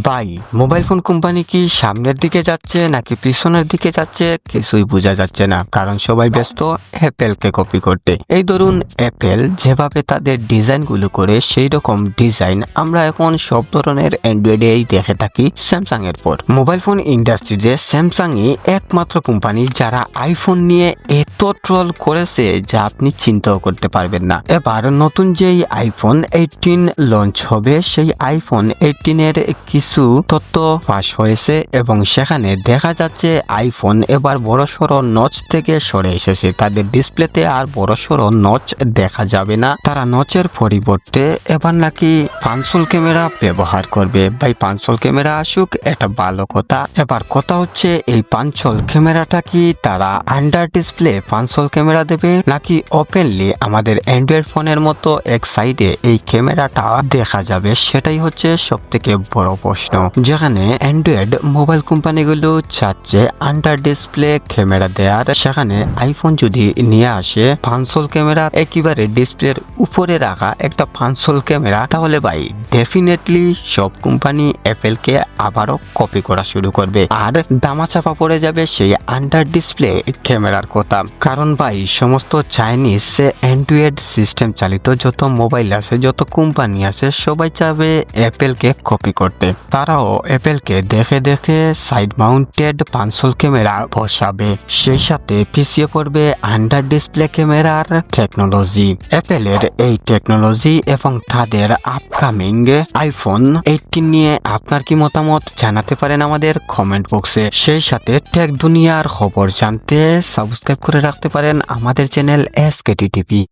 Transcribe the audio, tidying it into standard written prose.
ভাই, mobile phone company কি সামনের দিকে যাচ্ছে নাকি পিছনের দিকে যাচ্ছে কিছুই বোঝা যাচ্ছে না, কারণ সবাই ব্যস্ত অ্যাপেলকে কপি করতে। এই ধরুন, অ্যাপেল যেভাবে তাদের ডিজাইনগুলো করে সেই রকম ডিজাইন আমরা এখন সব ধরনের অ্যান্ড্রয়েডেই দেখে থাকি স্যামসাং এর পর। মোবাইল ফোন ইন্ডাস্ট্রিতে স্যামসাংই একমাত্র কোম্পানি যারা আইফোন নিয়ে এত ট্রল করেছে যা আপনি চিন্তাও করতে পারবেন না। এবার নতুন যেই আইফোন 18 লঞ্চ হবে, সেই আইফোন 18 এর কিছু তথ্য ফাঁস হয়েছে এবং সেখানে দেখা যাচ্ছে আইফোন এবার বড়সড় নচ থেকে সরে এসেছে। তাদের ডিসপ্লেতে আর বড়সড় নচ দেখা যাবে না। তারা নচের পরিবর্তে এবার নাকি পাঁচশোল ক্যামেরা ব্যবহার করবে। ভাই, পাঁচশোল ক্যামেরা আসুক, এটা ভালো কথা। এবার কথা হচ্ছে, এই পাঁচশোল ক্যামেরাটা কি তারা আন্ডার ডিসপ্লে পাঁচশোল ক্যামেরা দেবে নাকি ওপেনলি আমাদের অ্যান্ড্রয়েড ফোনের মতো এক সাইডে এই ক্যামেরাটা দেখা যাবে? সেটাই হচ্ছে সব থেকে বড় প্রশ্ন, যেখানে অ্যান্ড্রয়েড মোবাইল কোম্পানিগুলো চাচ্ছে আন্ডার ডিসপ্লে ক্যামেরা দেওয়ার। সেখানে আইফোন যদি নিয়ে আসে পাঁচশোল ক্যামেরা, একেবারে ডিসপ্লের উপরে রাখা একটা পাঁচশোল ক্যামেরা, তাহলে ভাই ডেফিনেটলি সব কোম্পানি অ্যাপেলকে আবারও কপি করা শুরু করবে আর দামাচাপা পড়ে যাবে সেই আন্ডার ডিসপ্লে ক্যামেরার কথা। কারণ ভাই, সমস্ত চাইনিজ অ্যান্ড্রয়েড সিস্টেম চালিত যত মোবাইল আছে, যত কোম্পানি আছে, সবাই চাবে অ্যাপেলকে কপি করতে। তারাও অ্যাপেলকে দেখে দেখে সাইড মাউন্টেড পাঁচশোল ক্যামেরা বসাবে, সেই সাথে পিছিয়ে পড়বে আন্ডার ডিসপ্লে ক্যামেরার টেকনোলজি। অ্যাপেলের এই টেকনোলজি এবং তাদের আপকামিং আইফোন 18 নিয়ে আপনার কি মতামত জানাতে পারেন আমাদের কমেন্ট বক্সে। সেই সাথে টেক দুনিয়ার খবর জানতে সাবস্ক্রাইব করে রাখতে পারেন আমাদের চ্যানেল SKT TV।